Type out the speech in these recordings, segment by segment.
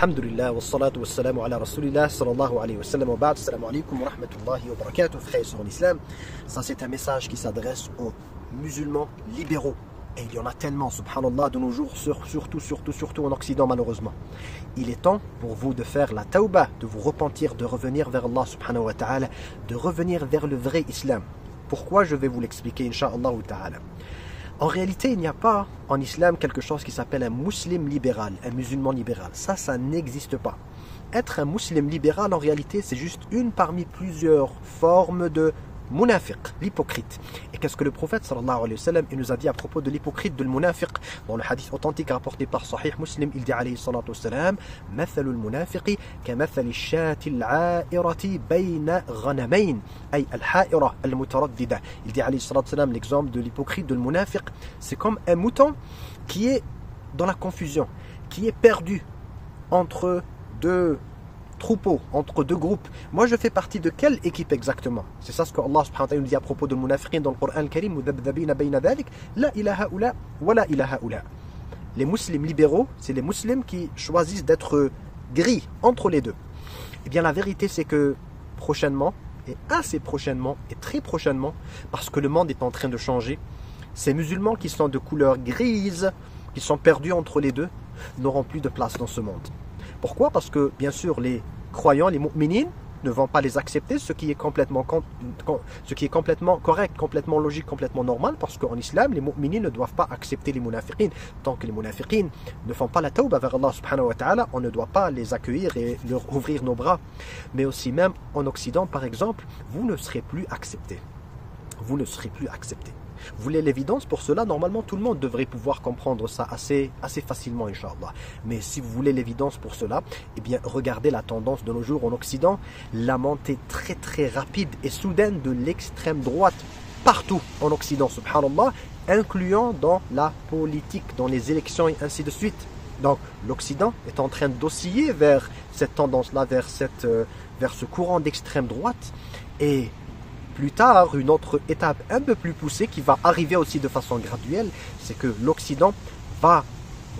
Alhamdulillah, wa salatu wa salamu ala rasulillah, sallallahu alayhi wa sallam wa ba'd, assalamu alaikum wa rahmatullahi wa barakatuh, frères et sœurs en islam. Ça c'est un message qui s'adresse aux musulmans libéraux. Et il y en a tellement, subhanallah, de nos jours, surtout en Occident malheureusement. Il est temps pour vous de faire la tawbah, de vous repentir, de revenir vers Allah subhanahu wa ta'ala, de revenir vers le vrai islam. Pourquoi? Je vais vous l'expliquer, incha'Allah ta'ala. En réalité, il n'y a pas en islam quelque chose qui s'appelle un musulman libéral, un musulman libéral. Ça n'existe pas. Être un musulman libéral, en réalité, c'est juste une parmi plusieurs formes de munafiq, l'hypocrite. Et qu'est-ce que le prophète sallallahu alayhi wa sallam il nous a dit à propos de l'hypocrite, de l'munafiq? Dans le hadith authentique rapporté par Sahih Muslim, il dit alayhi salatu wa salam: Mathalul munafiqi kamathali shati al-'a'irati bayna ghanamayn, ay al-ha'ira al-mutaraddida. Il dit alayhi salatu wa salam, l'exemple de l'hypocrite, de l'munafiq, c'est comme un mouton qui est dans la confusion, qui est perdu entre deux troupeaux, entre deux groupes. Moi je fais partie de quelle équipe exactement? C'est ça ce que Allah subhanahu wa ta'ala nous dit à propos de munafiqin dans le Coran al-Karim: mudabdabina bayna dhalik la ilaha ula wa la ilaha ula. Les musulmans libéraux, c'est les musulmans qui choisissent d'être gris entre les deux. Eh bien la vérité c'est que prochainement, et assez prochainement, et très prochainement, parce que le monde est en train de changer, ces musulmans qui sont de couleur grise, qui sont perdus entre les deux, n'auront plus de place dans ce monde. Pourquoi? Parce que, bien sûr, les croyants, les mu'minines, ne vont pas les accepter, ce qui est complètement correct, complètement logique, complètement normal, parce qu'en islam, les mu'minines ne doivent pas accepter les munafiqines. Tant que les munafiqines ne font pas la tawbah vers Allah subhanahu wa ta'ala, on ne doit pas les accueillir et leur ouvrir nos bras. Mais aussi même en Occident, par exemple, vous ne serez plus acceptés. Vous ne serez plus acceptés. Vous voulez l'évidence? Pour cela, normalement, tout le monde devrait pouvoir comprendre ça assez facilement, Inch'Allah. Mais si vous voulez l'évidence pour cela, eh bien, regardez la tendance de nos jours en Occident, la montée très rapide et soudaine de l'extrême droite partout en Occident, subhanallah, incluant dans la politique, dans les élections et ainsi de suite. Donc, l'Occident est en train d'osciller vers cette tendance-là, vers ce courant d'extrême droite. Et plus tard, une autre étape un peu plus poussée qui va arriver aussi de façon graduelle, c'est que l'Occident va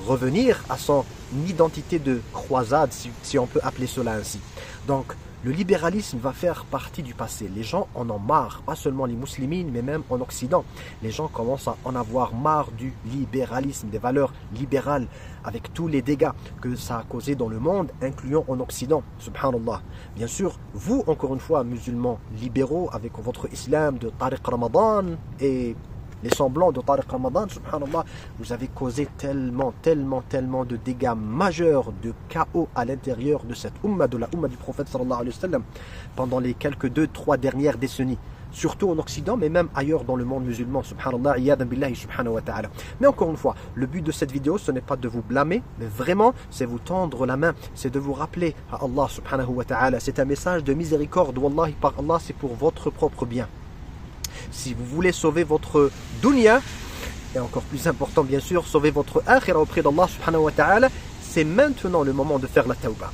revenir à son identité de croisade, si on peut appeler cela ainsi. Donc, le libéralisme va faire partie du passé. Les gens en ont marre, pas seulement les musulmans, mais même en Occident. Les gens commencent à en avoir marre du libéralisme, des valeurs libérales, avec tous les dégâts que ça a causé dans le monde, incluant en Occident, subhanallah. Bien sûr, vous, encore une fois, musulmans libéraux, avec votre islam de Tariq Ramadan et les semblants de Tariq Ramadan, subhanallah, vous avez causé tellement de dégâts majeurs, de chaos à l'intérieur de cette umma, de la umma du prophète sallallahu alayhi wa sallam, pendant les quelques 2-3 dernières décennies. Surtout en Occident, mais même ailleurs dans le monde musulman, subhanallah, iyadan billahi subhanahu wa ta'ala. Mais encore une fois, le but de cette vidéo, ce n'est pas de vous blâmer, mais vraiment, c'est vous tendre la main, c'est de vous rappeler à Allah subhanahu wa ta'ala. C'est un message de miséricorde, wallahi, par Allah, c'est pour votre propre bien. Si vous voulez sauver votre dunya, et encore plus important bien sûr, sauver votre akhira auprès d'Allah subhanahu wa ta'ala, c'est maintenant le moment de faire la tawbah,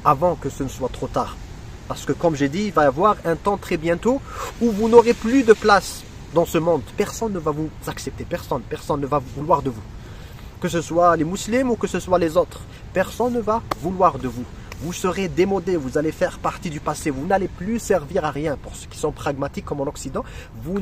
avant que ce ne soit trop tard. Parce que comme j'ai dit, il va y avoir un temps très bientôt où vous n'aurez plus de place dans ce monde. Personne ne va vous accepter, personne ne va vouloir de vous. Que ce soit les musulmans ou que ce soit les autres, personne ne va vouloir de vous. Vous serez démodé, vous allez faire partie du passé, vous n'allez plus servir à rien. Pour ceux qui sont pragmatiques comme en Occident, vous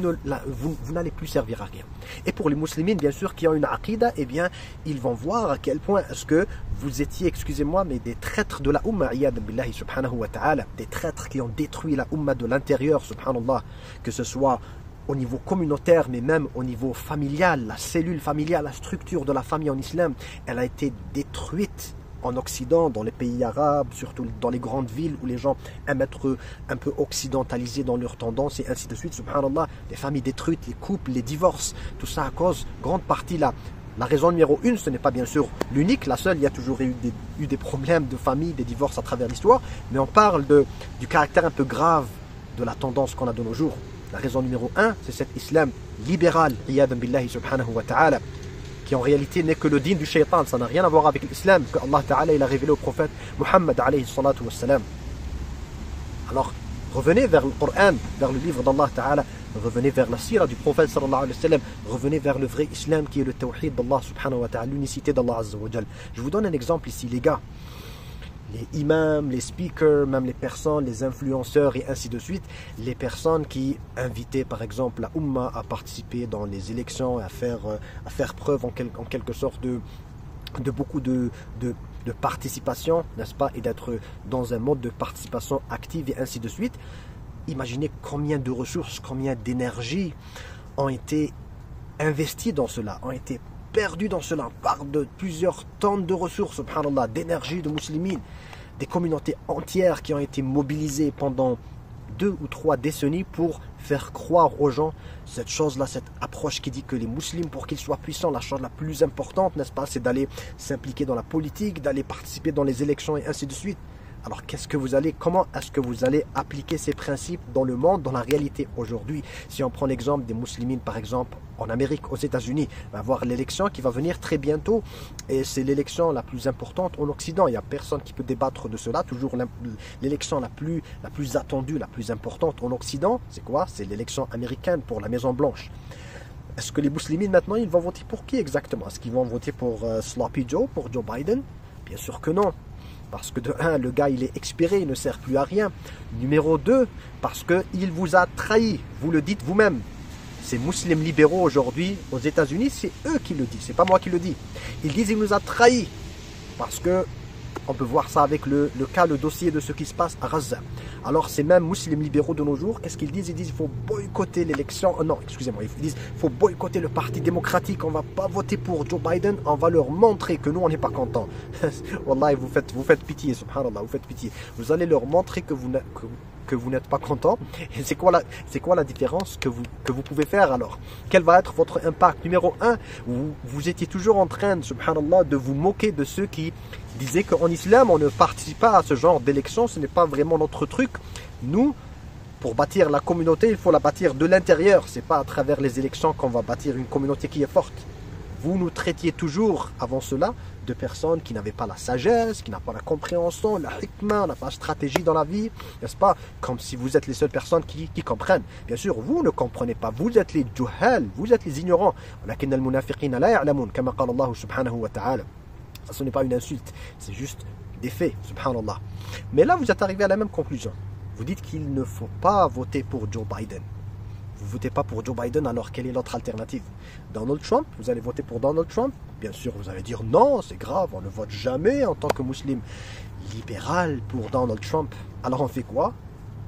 n'allez plus servir à rien. Et pour les musulmans, bien sûr, qui ont une aqida, eh bien, ils vont voir à quel point est-ce que vous étiez, excusez-moi, mais des traîtres de la umma, iyadan billahi subhanahu wa ta'ala, des traîtres qui ont détruit la umma de l'intérieur, subhanallah, que ce soit au niveau communautaire, mais même au niveau familial, la cellule familiale, la structure de la famille en islam, elle a été détruite en Occident, dans les pays arabes, surtout dans les grandes villes où les gens aiment être un peu occidentalisés dans leurs tendances et ainsi de suite, subhanallah, les familles détruites, les couples, les divorces, tout ça à cause, grande partie là. La raison numéro 1, ce n'est pas bien sûr l'unique, la seule, il y a toujours eu des problèmes de famille, des divorces à travers l'histoire, mais on parle du caractère un peu grave de la tendance qu'on a de nos jours. La raison numéro 1, c'est cet islam libéral, iyadan billahi subhanahu wa ta'ala, qui en réalité n'est que le din du shaitan, ça n'a rien à voir avec l'islam que Allah Ta'ala il a révélé au prophète Muhammad alayhi salatu wa salam. Alors, revenez vers le Coran, vers le livre d'Allah Ta'ala, revenez vers la sira du prophète sallallahu alayhi wa sallam, revenez vers le vrai islam qui est le tawhid d'Allah subhanahu wa ta'ala, l'unicité d'Allah azza wa jal. Je vous donne un exemple ici, les gars. les imams, les speakers, même les personnes, les influenceurs et ainsi de suite, les personnes qui invitaient par exemple la Ummah à participer dans les élections, à faire preuve en quelque sorte de beaucoup de participation, n'est-ce pas, et d'être dans un mode de participation active et ainsi de suite. Imaginez combien de ressources, combien d'énergie ont été investis dans cela, ont été perdus dans cela. On parle de plusieurs tonnes de ressources, subhanallah, d'énergie de musulmans, des communautés entières qui ont été mobilisées pendant 2 ou 3 décennies pour faire croire aux gens cette chose-là, cette approche qui dit que les musulmans, pour qu'ils soient puissants, la chose la plus importante, n'est-ce pas, c'est d'aller s'impliquer dans la politique, d'aller participer dans les élections et ainsi de suite. Alors comment est-ce que vous allez appliquer ces principes dans le monde, dans la réalité aujourd'hui? Si on prend l'exemple des musulmans, par exemple, en Amérique, aux États-Unis, on va avoir l'élection qui va venir très bientôt, et c'est l'élection la plus importante en Occident. Il n'y a personne qui peut débattre de cela. Toujours l'élection la plus attendue, la plus importante en Occident, c'est quoi? C'est l'élection américaine pour la Maison Blanche. Est-ce que les musulmans maintenant, ils vont voter pour qui exactement? Est-ce qu'ils vont voter pour Sloppy Joe, pour Joe Biden? Bien sûr que non. Parce que de 1, le gars il est expiré, il ne sert plus à rien. Numéro 2, parce qu'il vous a trahi. Vous le dites vous-même. Ces musulmans libéraux aujourd'hui aux États-Unis, c'est eux qui le disent, c'est pas moi qui le dis. Ils disent qu'il nous a trahis. Parce que on peut voir ça avec le dossier de ce qui se passe à Gaza. Alors ces mêmes musulmans libéraux de nos jours, qu'est-ce qu'ils disent? Ils disent qu'il faut boycotter l'élection. Non, excusez-moi, ils disent qu'il faut boycotter le parti démocratique. On ne va pas voter pour Joe Biden. On va leur montrer que nous, on n'est pas contents. Wallah, vous faites pitié, subhanallah, vous faites pitié. Vous allez leur montrer que vous n'êtes pas content. Et c'est quoi la différence que vous pouvez faire alors? Quel va être votre impact? Numéro 1, vous étiez toujours en train, subhanallah, de vous moquer de ceux qui disaient qu'en islam, on ne participe pas à ce genre d'élection, ce n'est pas vraiment notre truc. Nous, pour bâtir la communauté, il faut la bâtir de l'intérieur. Ce n'est pas à travers les élections qu'on va bâtir une communauté qui est forte. Vous nous traitiez toujours, avant cela, de personnes qui n'avaient pas la sagesse, qui n'avaient pas la compréhension, la hikmah, n'a pas de stratégie dans la vie, n'est-ce pas? Comme si vous êtes les seules personnes qui comprennent. Bien sûr, vous ne comprenez pas, vous êtes les juhal, vous êtes les ignorants. Lakin al-munafiqina la ya'lamun, kama qala Allah subhanahu wa ta'ala. Ça, ce n'est pas une insulte, c'est juste des faits, subhanallah. Mais là, vous êtes arrivé à la même conclusion. Vous dites qu'il ne faut pas voter pour Joe Biden. Vous ne votez pas pour Joe Biden, alors quelle est l'autre alternative? Donald Trump? Vous allez voter pour Donald Trump? Bien sûr, vous allez dire non, c'est grave, on ne vote jamais en tant que musulman libéral pour Donald Trump. Alors on fait quoi?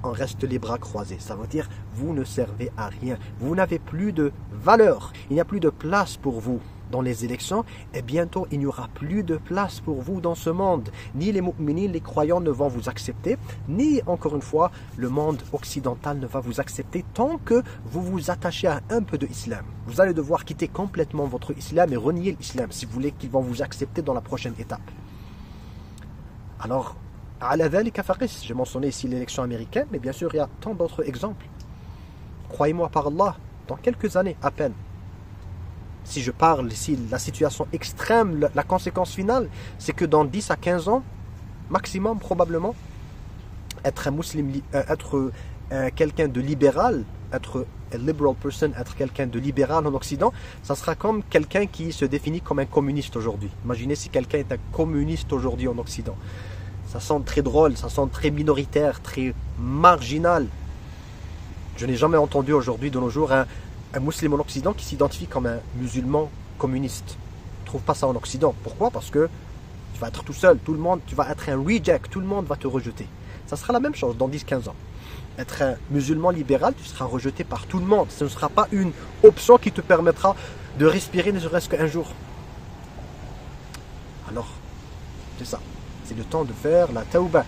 On reste les bras croisés. Ça veut dire vous ne servez à rien. Vous n'avez plus de valeur. Il n'y a plus de place pour vous dans les élections, et bientôt il n'y aura plus de place pour vous dans ce monde. Ni les mu'minines, les croyants ne vont vous accepter, ni encore une fois le monde occidental ne va vous accepter tant que vous vous attachez à un peu de islam. Vous allez devoir quitter complètement votre islam et renier l'islam si vous voulez qu'ils vont vous accepter dans la prochaine étape. Alors, j'ai mentionné ici l'élection américaine, mais bien sûr il y a tant d'autres exemples. Croyez-moi par Allah, dans quelques années à peine, si je parle ici de la situation extrême, la conséquence finale, c'est que dans 10 à 15 ans, maximum probablement, être un musulman, être quelqu'un de libéral, être a liberal person, être quelqu'un de libéral en Occident, ça sera comme quelqu'un qui se définit comme un communiste aujourd'hui. Imaginez si quelqu'un est un communiste aujourd'hui en Occident. Ça sonne très drôle, ça sonne très minoritaire, très marginal. Je n'ai jamais entendu aujourd'hui, de nos jours, un musulman en Occident qui s'identifie comme un musulman communiste. On ne trouve pas ça en Occident. Pourquoi? Parce que tu vas être tout seul, tout le monde, tu vas être un reject, tout le monde va te rejeter. Ça sera la même chose dans 10-15 ans. Être un musulman libéral, tu seras rejeté par tout le monde. Ce ne sera pas une option qui te permettra de respirer ne serait-ce qu'un jour. Alors, c'est ça. C'est le temps de faire la tawbah.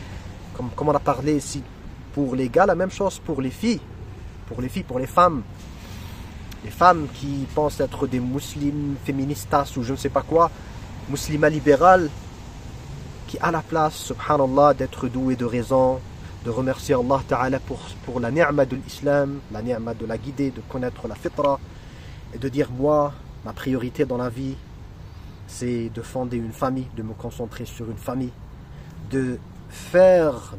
Comme on a parlé ici pour les gars, la même chose pour les filles. Pour les filles, pour les femmes. Les femmes qui pensent être des musulmanes féministas ou je ne sais pas quoi, musulmans libérales, qui à la place, subhanallah, d'être doués de raison, de remercier Allah Ta'ala pour la ni'ma de l'islam, la ni'ma de la guider, de connaître la fitra, et de dire moi, ma priorité dans la vie, c'est de fonder une famille, de me concentrer sur une famille,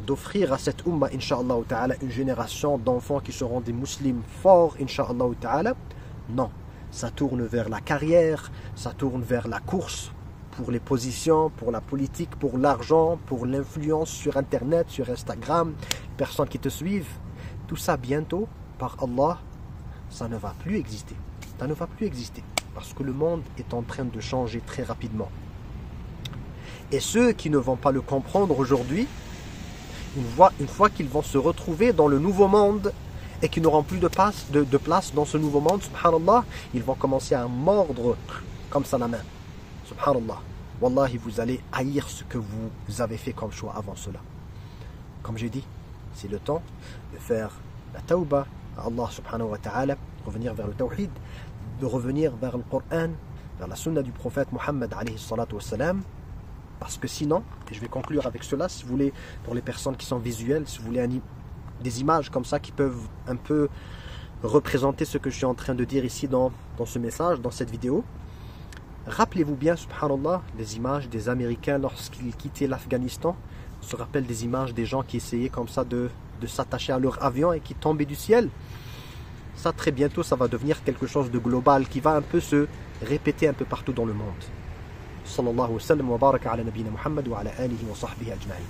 d'offrir à cette umma, incha'Allah Ta'ala, une génération d'enfants qui seront des musulmans forts, incha'Allah Ta'ala. Non, ça tourne vers la carrière, ça tourne vers la course pour les positions, pour la politique, pour l'argent, pour l'influence sur Internet, sur Instagram, les personnes qui te suivent. Tout ça bientôt, par Allah, ça ne va plus exister. Ça ne va plus exister. Parce que le monde est en train de changer très rapidement. Et ceux qui ne vont pas le comprendre aujourd'hui, une fois qu'ils vont se retrouver dans le nouveau monde et qu'ils n'auront plus de place dans ce nouveau monde, subhanallah, ils vont commencer à mordre comme ça la main. Subhanallah. Wallahi, vous allez haïr ce que vous avez fait comme choix avant cela. Comme j'ai dit, c'est le temps de faire la tawbah à Allah subhanahu wa ta'ala, revenir vers le tawhid, de revenir vers le Coran, vers la sunna du prophète Muhammad alayhi salatu wassalam. Parce que sinon, et je vais conclure avec cela, si vous voulez, pour les personnes qui sont visuelles, si vous voulez des images comme ça qui peuvent un peu représenter ce que je suis en train de dire ici dans ce message, dans cette vidéo. Rappelez-vous bien, subhanallah, les images des Américains lorsqu'ils quittaient l'Afghanistan. On se rappelle des images des gens qui essayaient comme ça de s'attacher à leur avion et qui tombaient du ciel. Ça, très bientôt, ça va devenir quelque chose de global qui va un peu se répéter un peu partout dans le monde. صلى الله وسلم وبارك على نبينا محمد وعلى آله وصحبه أجمعين.